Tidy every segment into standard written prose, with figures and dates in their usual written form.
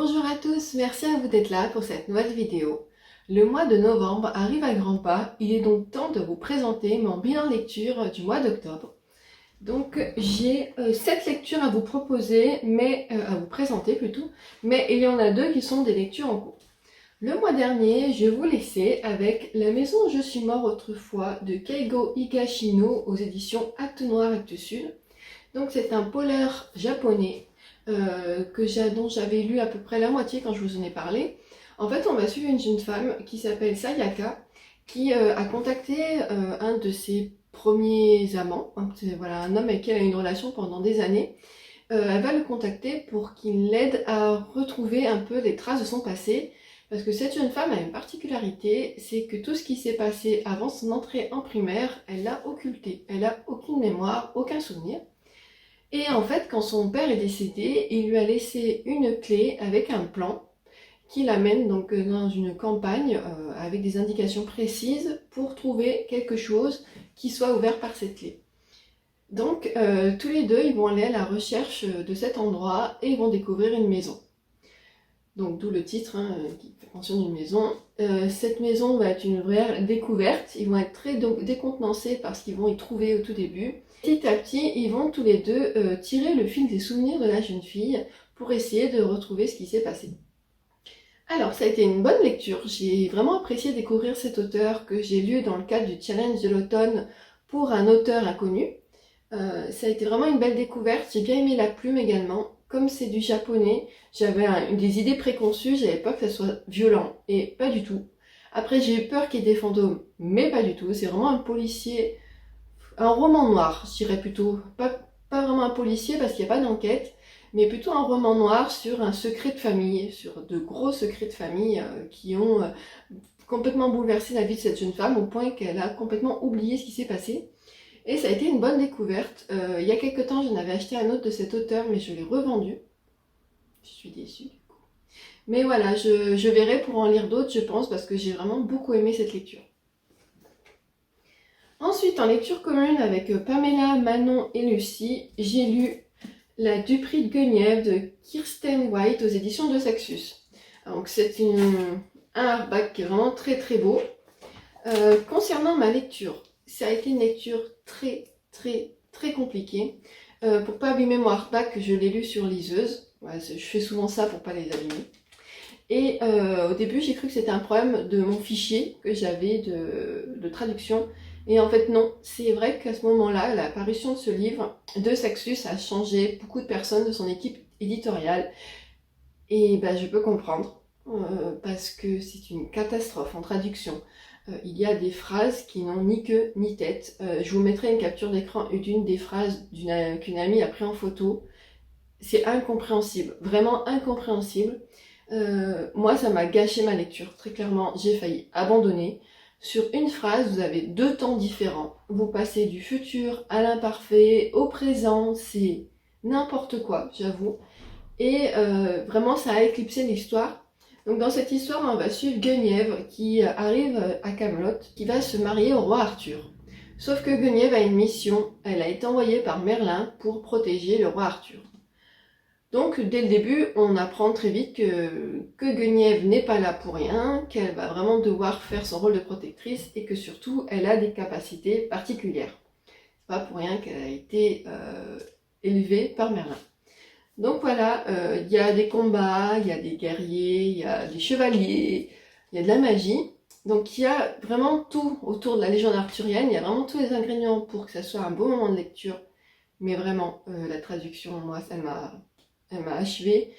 Bonjour à tous, merci à vous d'être là pour cette nouvelle vidéo. Le mois de novembre arrive à grands pas, il est donc temps de vous présenter mon bilan lecture du mois d'octobre. Donc j'ai 7 lectures à vous proposer, à vous présenter plutôt, mais il y en a 2 qui sont des lectures en cours. Le mois dernier, je vous laissais avec La maison où je suis mort autrefois de Keigo Higashino aux éditions Actes Noir Actes Sud. Donc c'est un polar japonais dont j'avais lu à peu près la moitié quand je vous en ai parlé. En fait, on va suivre une jeune femme qui s'appelle Sayaka, qui a contacté un de ses premiers amants, voilà, un homme avec qui elle a eu une relation pendant des années. Elle va le contacter pour qu'il l'aide à retrouver un peu les traces de son passé, parce que cette jeune femme a une particularité, c'est que tout ce qui s'est passé avant son entrée en primaire, elle l'a occulté. Elle n'a aucune mémoire, aucun souvenir. Et en fait, quand son père est décédé, il lui a laissé une clé avec un plan qui l'amène donc dans une campagne avec des indications précises pour trouver quelque chose qui soit ouvert par cette clé. Donc tous les deux, ils vont aller à la recherche de cet endroit et ils vont découvrir une maison. Donc d'où le titre qui fait mention d'une maison. Cette maison va être une vraie découverte. Ils vont être très décontenancés par ce qu'ils vont y trouver au tout début. Petit à petit, ils vont tous les deux tirer le fil des souvenirs de la jeune fille pour essayer de retrouver ce qui s'est passé. Alors, ça a été une bonne lecture. J'ai vraiment apprécié découvrir cet auteur que j'ai lu dans le cadre du challenge de l'automne pour un auteur inconnu. Ça a été vraiment une belle découverte. J'ai bien aimé la plume également. Comme c'est du japonais, j'avais des idées préconçues, j'avais peur que ça soit violent, et pas du tout. Après, j'ai eu peur qu'il y ait des fantômes, mais pas du tout. C'est vraiment un policier, un roman noir, je dirais plutôt. Pas vraiment un policier parce qu'il n'y a pas d'enquête, mais plutôt un roman noir sur un secret de famille, sur de gros secrets de famille qui ont complètement bouleversé la vie de cette jeune femme au point qu'elle a complètement oublié ce qui s'est passé. Et ça a été une bonne découverte. Il y a quelques temps, j'en avais acheté un autre de cet auteur, mais je l'ai revendu. Je suis déçue du coup. Mais voilà, je verrai pour en lire d'autres, je pense, parce que j'ai vraiment beaucoup aimé cette lecture. Ensuite, en lecture commune avec Pamela, Manon et Lucie, j'ai lu La Duperie de Guenièvre de Kirsten White aux éditions de Saxus. Donc c'est un hardback qui est vraiment très très beau. Concernant ma lecture, ça a été une lecture très compliquée. Pour pas abîmer mon hardback, je l'ai lu sur liseuse. Ouais, je fais souvent ça pour pas les abîmer. Et au début, j'ai cru que c'était un problème de mon fichier que j'avais de traduction. Et en fait, non. C'est vrai qu'à ce moment-là, la parution de ce livre de Saxus a changé beaucoup de personnes de son équipe éditoriale. Et ben, je peux comprendre, parce que c'est une catastrophe en traduction. Il y a des phrases qui n'ont ni queue ni tête. Je vous mettrai une capture d'écran d'une des phrases qu'une amie a pris en photo. C'est incompréhensible, vraiment incompréhensible. Moi, ça m'a gâché ma lecture, très clairement. J'ai failli abandonner. Sur une phrase, vous avez 2 temps différents. Vous passez du futur à l'imparfait, au présent, c'est n'importe quoi, j'avoue. Et vraiment, ça a éclipsé l'histoire. Donc dans cette histoire, on va suivre Guenièvre qui arrive à Camelot, qui va se marier au roi Arthur. Sauf que Guenièvre a une mission, elle a été envoyée par Merlin pour protéger le roi Arthur. Donc dès le début, on apprend très vite que Guenièvre n'est pas là pour rien, qu'elle va vraiment devoir faire son rôle de protectrice et que surtout, elle a des capacités particulières. C'est pas pour rien qu'elle a été élevée par Merlin. Donc voilà, il y a des combats, il y a des guerriers, il y a des chevaliers, il y a de la magie. Donc il y a vraiment tout autour de la légende arthurienne, il y a vraiment tous les ingrédients pour que ça soit un beau moment de lecture. Mais vraiment, la traduction, moi, elle m'a achevée.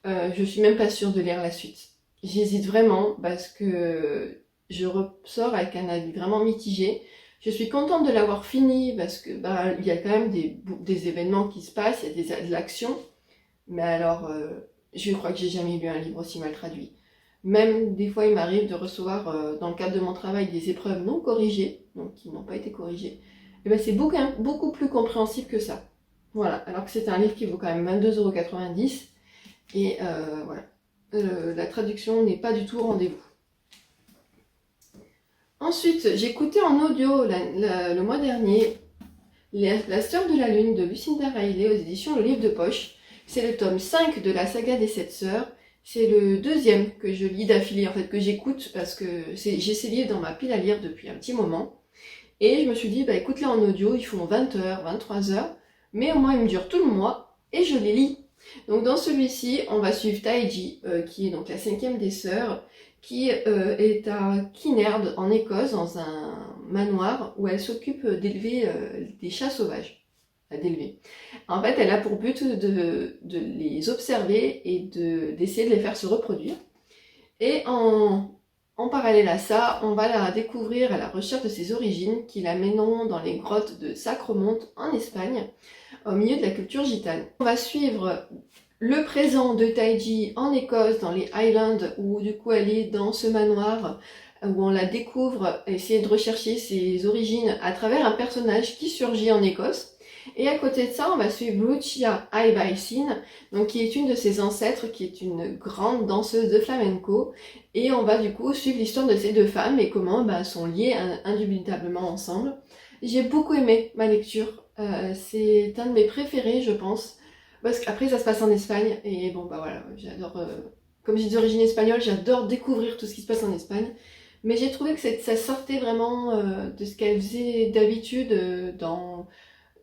Je suis même pas sûre de lire la suite. J'hésite vraiment parce que je ressors avec un avis vraiment mitigé. Je suis contente de l'avoir fini parce que il y a quand même des événements qui se passent, il y a de l'action. Mais alors, je crois que j'ai jamais lu un livre aussi mal traduit. Même des fois, il m'arrive de recevoir, dans le cadre de mon travail, des épreuves non corrigées, donc qui n'ont pas été corrigées. Et ben c'est beaucoup plus compréhensible que ça. Voilà, alors que c'est un livre qui vaut quand même 22,90 €. Et voilà, la traduction n'est pas du tout au rendez-vous. Ensuite, j'ai écouté en audio le mois dernier La Sœur de la Lune de Lucinda Riley aux éditions Le Livre de Poche. C'est le tome 5 de la saga des 7 sœurs. C'est le deuxième que je lis d'affilée, en fait, que j'écoute, parce que j'ai ces livres dans ma pile à lire depuis un petit moment. Et je me suis dit, bah écoute-les en audio, ils font 20 heures, 23 heures, mais au moins ils me durent tout le mois, et je les lis. Donc dans celui-ci, on va suivre Taiji, qui est donc la cinquième des sœurs, qui est à Kinnaird, en Écosse, dans un manoir, où elle s'occupe d'élever des chats sauvages. D'élever. En fait, elle a pour but de les observer et d'essayer de les faire se reproduire. Et en parallèle à ça, on va la découvrir à la recherche de ses origines qui la mèneront dans les grottes de Sacremont en Espagne, au milieu de la culture gitane. On va suivre le présent de Taiji en Écosse, dans les Highlands, où du coup elle est dans ce manoir, où on la découvre, essayer de rechercher ses origines à travers un personnage qui surgit en Écosse. Et à côté de ça, on va suivre Lucia Aybaïsine, donc qui est une de ses ancêtres, qui est une grande danseuse de flamenco. Et on va du coup suivre l'histoire de ces deux femmes et comment sont liées indubitablement ensemble. J'ai beaucoup aimé ma lecture. C'est un de mes préférés, je pense. Parce qu'après, ça se passe en Espagne. Et bon, bah voilà, j'adore... comme j'ai d'origine espagnole, j'adore découvrir tout ce qui se passe en Espagne. Mais j'ai trouvé que ça sortait vraiment de ce qu'elle faisait d'habitude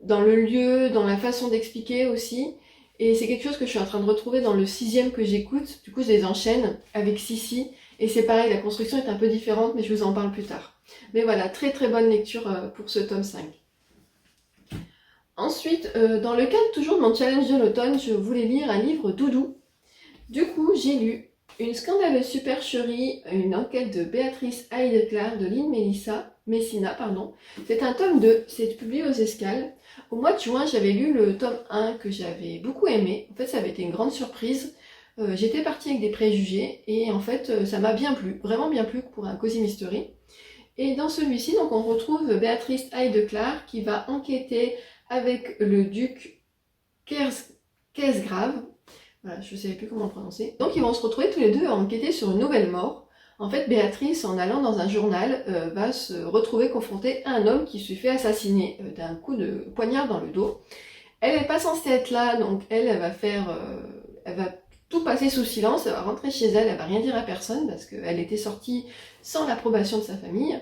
dans le lieu, dans la façon d'expliquer aussi. Et c'est quelque chose que je suis en train de retrouver dans le 6e que j'écoute. Du coup, je les enchaîne avec Sissi. Et c'est pareil, la construction est un peu différente, mais je vous en parle plus tard. Mais voilà, très très bonne lecture pour ce tome 5. Ensuite, dans le cadre toujours de mon challenge de l'automne, je voulais lire un livre doudou. Du coup, j'ai lu Une scandaleuse supercherie, une enquête de Béatrice Heideclar de Lynn Messina. C'est un tome 2, c'est publié aux Escales. Au mois de juin, j'avais lu le tome 1 que j'avais beaucoup aimé. En fait, ça avait été une grande surprise. J'étais partie avec des préjugés et en fait, ça m'a bien plu, vraiment bien plu pour un cozy mystery. Et dans celui-ci, donc, on retrouve Béatrice Heideclar qui va enquêter avec le duc Kesgrave. Voilà, je ne savais plus comment le prononcer. Donc ils vont se retrouver tous les deux à enquêter sur une nouvelle mort. En fait, Béatrice, en allant dans un journal, va se retrouver confrontée à un homme qui se fait assassiner d'un coup de poignard dans le dos. Elle n'est pas censée être là, donc elle va elle va tout passer sous silence, elle va rentrer chez elle, elle va rien dire à personne parce qu'elle était sortie sans l'approbation de sa famille.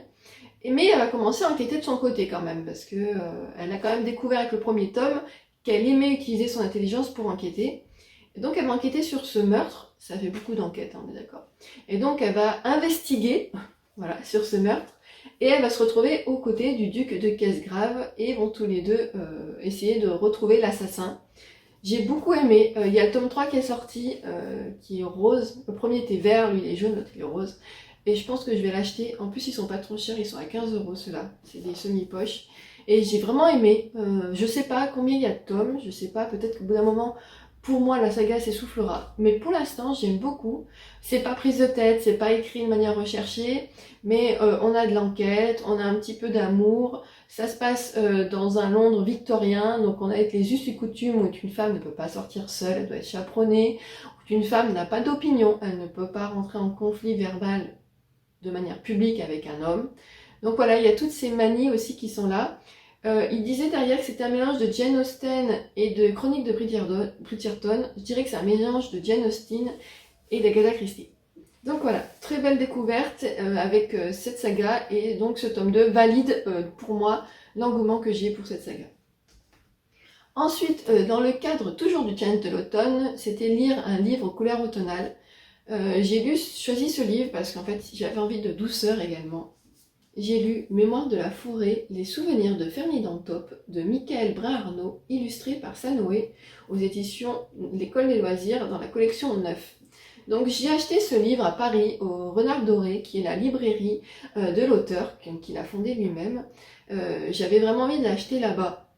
Mais elle va commencer à enquêter de son côté quand même, parce que elle a quand même découvert avec le premier tome qu'elle aimait utiliser son intelligence pour enquêter. Et donc elle va enquêter sur ce meurtre, ça fait beaucoup d'enquêtes, on est d'accord. Et donc elle va investiguer voilà, sur ce meurtre, et elle va se retrouver aux côtés du duc de Kesgrave, et vont tous les deux essayer de retrouver l'assassin. J'ai beaucoup aimé, il y a le tome 3 qui est sorti, qui est rose, le premier était vert, lui il est jaune, l'autre il est rose. Et je pense que je vais l'acheter. En plus, ils sont pas trop chers, ils sont à 15 € ceux-là. C'est des semi-poches. Et j'ai vraiment aimé. Je sais pas combien il y a de tomes, je sais pas, peut-être qu'au bout d'un moment, pour moi, la saga s'essoufflera. Mais pour l'instant, j'aime beaucoup. C'est pas prise de tête, c'est pas écrit de manière recherchée, mais on a de l'enquête, on a un petit peu d'amour. Ça se passe dans un Londres victorien, donc on a avec les us et coutumes où une femme ne peut pas sortir seule, elle doit être chaperonnée, où une femme n'a pas d'opinion, elle ne peut pas rentrer en conflit verbal de manière publique avec un homme. Donc voilà, il y a toutes ces manies aussi qui sont là. Il disait derrière que c'était un mélange de Jane Austen et de Chroniques de Bridgerton. Je dirais que c'est un mélange de Jane Austen et d'Agatha Christie. Donc voilà, très belle découverte avec cette saga, et donc ce tome 2 valide pour moi l'engouement que j'ai pour cette saga. Ensuite, dans le cadre toujours du challenge de l'automne, c'était lire un livre aux couleurs automnales. J'ai choisi ce livre parce qu'en fait j'avais envie de douceur également. J'ai lu Mémoire de la forêt, les souvenirs de Ferdinand Taupe de Michael Brun-Arnaud, illustré par Sanoé aux éditions L'École des loisirs dans la collection 9. Donc j'ai acheté ce livre à Paris au Renard Doré, qui est la librairie de l'auteur qu'il a fondé lui-même. J'avais vraiment envie de l'acheter là-bas.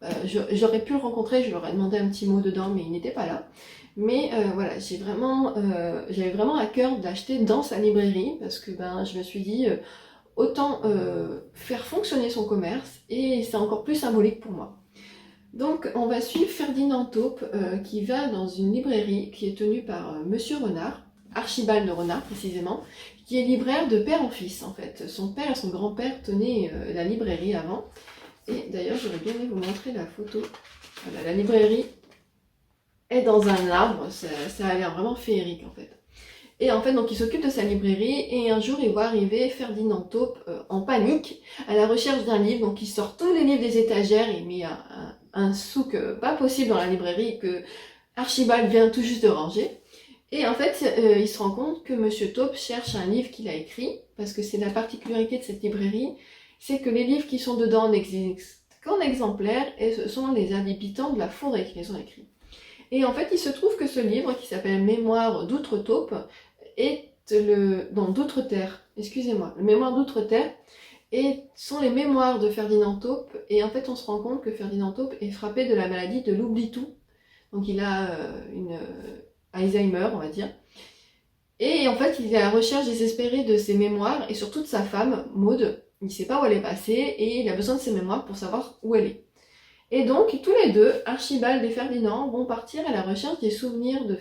J'aurais pu le rencontrer, je lui aurais demandé un petit mot dedans, mais il n'était pas là. Mais voilà, j'avais vraiment à cœur d'acheter dans sa librairie, parce que je me suis dit, autant faire fonctionner son commerce, et c'est encore plus symbolique pour moi. Donc on va suivre Ferdinand Taupe, qui va dans une librairie qui est tenue par Monsieur Renard, Archibald de Renard précisément, qui est libraire de père en fils en fait. Son père et son grand-père tenaient la librairie avant. Et d'ailleurs j'aurais bien aimé vous montrer la photo. Voilà, la librairie est dans un arbre, ça a l'air vraiment féerique en fait. Et en fait, donc il s'occupe de sa librairie et un jour il voit arriver Ferdinand Taupe en panique à la recherche d'un livre. Donc il sort tous les livres des étagères, il met un souk pas possible dans la librairie que Archibald vient tout juste de ranger. Et en fait, il se rend compte que Monsieur Taupe cherche un livre qu'il a écrit, parce que c'est la particularité de cette librairie, c'est que les livres qui sont dedans n'existent qu'en exemplaires et ce sont les habitants de la forêt qui les ont écrits. Et en fait, il se trouve que ce livre, qui s'appelle Mémoire d'Outre-Taupe, est d'Outre-Terre, excusez-moi, le Mémoire d'Outre-Terre, et sont les mémoires de Ferdinand Taupe, et en fait on se rend compte que Ferdinand Taupe est frappé de la maladie de l'oubli-tout, donc il a une Alzheimer, on va dire, et en fait il est à la recherche désespérée de ses mémoires, et surtout de sa femme, Maude. Il ne sait pas où elle est passée, et il a besoin de ses mémoires pour savoir où elle est. Et donc, tous les deux, Archibald et Ferdinand, vont partir à la recherche des souvenirs de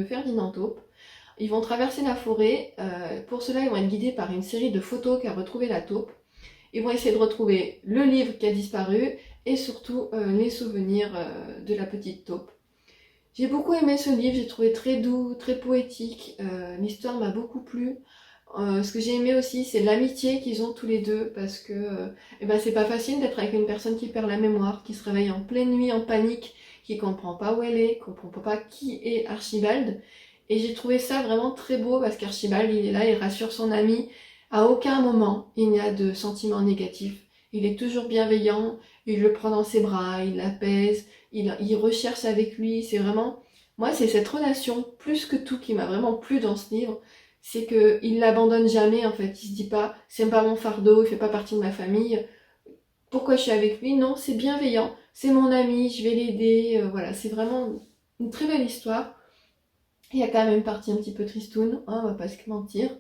Ferdinand Taupe. Ils vont traverser la forêt. Pour cela, ils vont être guidés par une série de photos qu'a retrouvé la taupe. Ils vont essayer de retrouver le livre qui a disparu et surtout les souvenirs de la petite taupe. J'ai beaucoup aimé ce livre, j'ai trouvé très doux, très poétique. L'histoire m'a beaucoup plu. Ce que j'ai aimé aussi, c'est l'amitié qu'ils ont tous les deux, parce que c'est pas facile d'être avec une personne qui perd la mémoire, qui se réveille en pleine nuit en panique, qui comprend pas où elle est, comprend pas qui est Archibald. Et j'ai trouvé ça vraiment très beau, parce qu'Archibald, il est là, il rassure son ami. À aucun moment, il n'y a de sentiments négatifs. Il est toujours bienveillant, il le prend dans ses bras, il l'apaise, il recherche avec lui. C'est vraiment... Moi, c'est cette relation, plus que tout, qui m'a vraiment plu dans ce livre. C'est qu'il l'abandonne jamais, en fait. Il se dit pas, c'est pas mon fardeau, il fait pas partie de ma famille. Pourquoi je suis avec lui? Non, c'est bienveillant. C'est mon ami, je vais l'aider. Voilà, c'est vraiment une très belle histoire. Il y a quand même une partie un petit peu tristoune, hein, on va pas se mentir.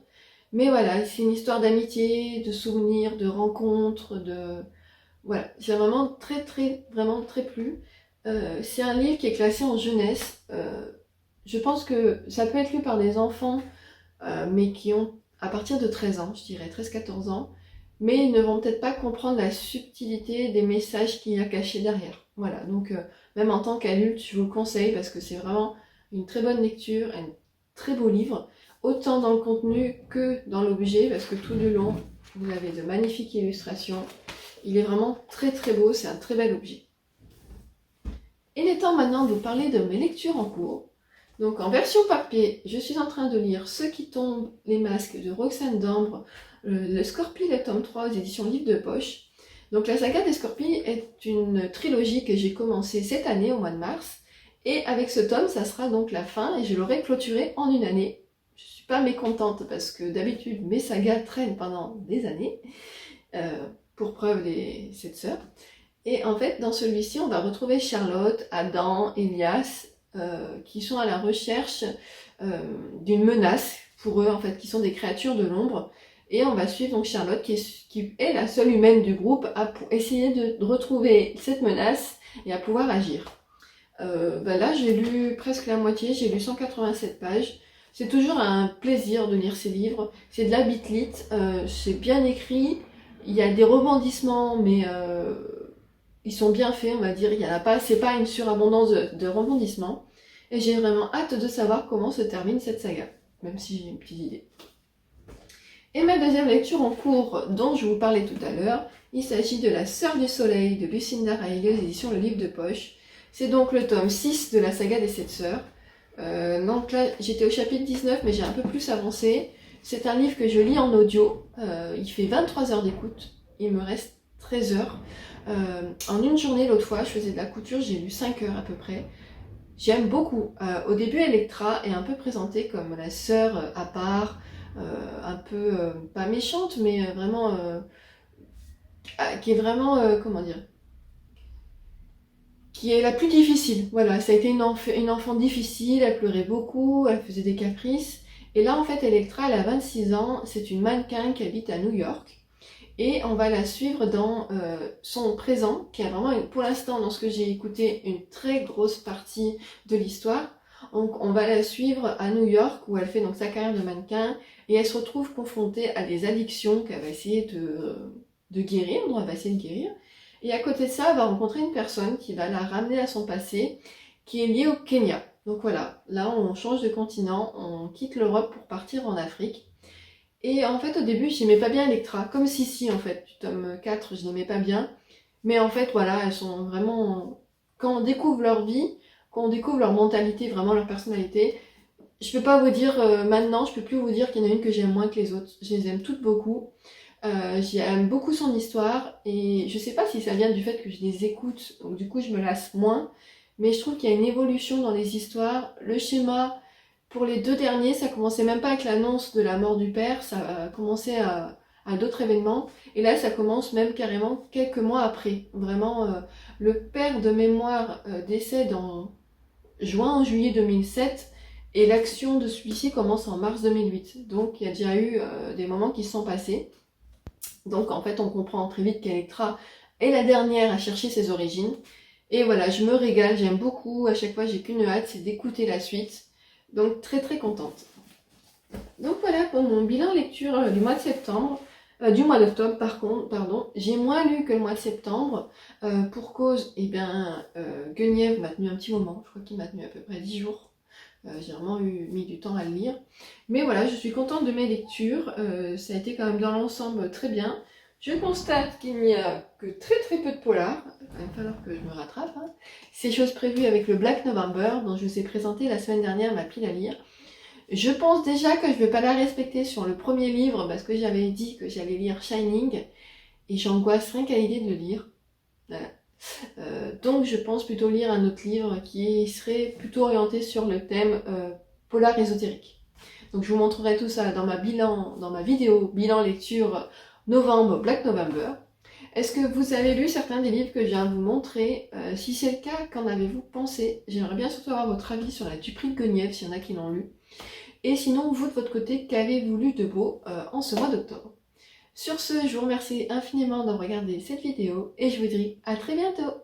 Mais voilà, c'est une histoire d'amitié, de souvenirs, de rencontres, de... Voilà, c'est vraiment vraiment très plu. C'est un livre qui est classé en jeunesse. Je pense que ça peut être lu par des enfants, mais qui ont à partir de 13 ans, je dirais 13-14 ans, mais ils ne vont peut-être pas comprendre la subtilité des messages qu'il y a cachés derrière. Voilà, donc même en tant qu'adulte, je vous le conseille parce que c'est vraiment une très bonne lecture, un très beau livre, autant dans le contenu que dans l'objet, parce que tout du long, vous avez de magnifiques illustrations. Il est vraiment très beau, c'est un très bel objet. Il est temps maintenant de vous parler de mes lectures en cours. Donc en version papier, je suis en train de lire Ceux qui tombent, les masques de Roxane Dambre, le Scorpi, le tome 3 aux éditions Livre de Poche. Donc la saga des Scorpies est une trilogie que j'ai commencée cette année au mois de mars. Et avec ce tome, ça sera donc la fin et je l'aurai clôturé en une année. Je suis pas mécontente parce que d'habitude mes sagas traînent pendant des années. Pour preuve les 7 sœurs. Et en fait, dans celui-ci, on va retrouver Charlotte, Adam, Elias, qui sont à la recherche d'une menace pour eux, en fait, qui sont des créatures de l'ombre. Et on va suivre donc Charlotte, qui est la seule humaine du groupe, à essayer de retrouver cette menace et à pouvoir agir. Là, j'ai lu presque la moitié, j'ai lu 187 pages. C'est toujours un plaisir de lire ces livres. C'est de la bitlite, c'est bien écrit. Il y a des rebondissements, mais ils sont bien faits, on va dire. Il y en a pas, c'est pas une surabondance de rebondissements. Et j'ai vraiment hâte de savoir comment se termine cette saga, même si j'ai une petite idée. Et ma deuxième lecture en cours, dont je vous parlais tout à l'heure, il s'agit de La Sœur du Soleil de Lucinda Riley aux éditions Le Livre de Poche. C'est donc le tome 6 de la saga des 7 sœurs. Donc là, j'étais au chapitre 19, mais j'ai un peu plus avancé. C'est un livre que je lis en audio. Il fait 23 heures d'écoute. Il me reste 13 heures. En une journée, l'autre fois, je faisais de la couture, j'ai lu 5 heures à peu près. J'aime beaucoup. Au début, Electra est un peu présentée comme la sœur à part, un peu, pas méchante, mais vraiment... qui est vraiment, comment dire, qui est la plus difficile. Voilà, ça a été une enfant difficile, elle pleurait beaucoup, elle faisait des caprices. Et là, en fait, Electra, elle a 26 ans, c'est une mannequin qui habite à New York. Et on va la suivre dans son présent, qui est vraiment, pour l'instant, dans ce que j'ai écouté, une très grosse partie de l'histoire. Donc, on va la suivre à New York, où elle fait donc sa carrière de mannequin, et elle se retrouve confrontée à des addictions qu'elle va essayer de guérir, donc elle va essayer de guérir. Et à côté de ça, elle va rencontrer une personne qui va la ramener à son passé, qui est liée au Kenya. Donc voilà, là on change de continent, on quitte l'Europe pour partir en Afrique. Et en fait au début j'aimais pas bien Electra, comme Sissi en fait, du tome 4 je l'aimais pas bien. Mais en fait voilà, elles sont vraiment... Quand on découvre leur vie, quand on découvre leur mentalité, vraiment leur personnalité, je peux pas vous dire maintenant, je peux plus vous dire qu'il y en a une que j'aime moins que les autres. Je les aime toutes beaucoup. J'aime beaucoup son histoire et je sais pas si ça vient du fait que je les écoute, donc du coup je me lasse moins. Mais je trouve qu'il y a une évolution dans les histoires. Le schéma, pour les deux derniers, ça commençait même pas avec l'annonce de la mort du père, ça a commencé à d'autres événements. Et là, ça commence même carrément quelques mois après. Vraiment, le père de mémoire décède en juillet 2007 et l'action de celui-ci commence en mars 2008. Donc il y a déjà eu des moments qui se sont passés. Donc en fait, on comprend très vite qu'Electra est la dernière à chercher ses origines. Et voilà, je me régale, j'aime beaucoup. À chaque fois, j'ai qu'une hâte, c'est d'écouter la suite. Donc très très contente. Donc voilà pour mon bilan lecture du mois de septembre. Du mois d'octobre pardon. J'ai moins lu que le mois de septembre. Pour cause, Guenièvre m'a tenu un petit moment. Je crois qu'il m'a tenu à peu près 10 jours. J'ai vraiment mis du temps à le lire. Mais voilà, je suis contente de mes lectures. Ça a été quand même dans l'ensemble très bien. Je constate qu'il n'y a que très très peu de polars. Il va même falloir que je me rattrape. Hein. C'est chose prévue avec le Black November, dont je vous ai présenté la semaine dernière ma pile à lire. Je pense déjà que je ne vais pas la respecter sur le premier livre, parce que j'avais dit que j'allais lire Shining, et j'angoisse rien qu'à l'idée de le lire. Voilà. Donc je pense plutôt lire un autre livre qui serait plutôt orienté sur le thème polar ésotérique. Donc je vous montrerai tout ça dans ma vidéo bilan lecture novembre Black November. Est-ce que vous avez lu certains des livres que je viens de vous montrer? Si c'est le cas, qu'en avez-vous pensé? J'aimerais bien surtout avoir votre avis sur la Dupree de Guenièvre, s'il y en a qui l'ont lu. Et sinon, vous de votre côté, qu'avez-vous lu de beau en ce mois d'octobre? Sur ce, je vous remercie infiniment d'avoir regardé cette vidéo et je vous dis à très bientôt.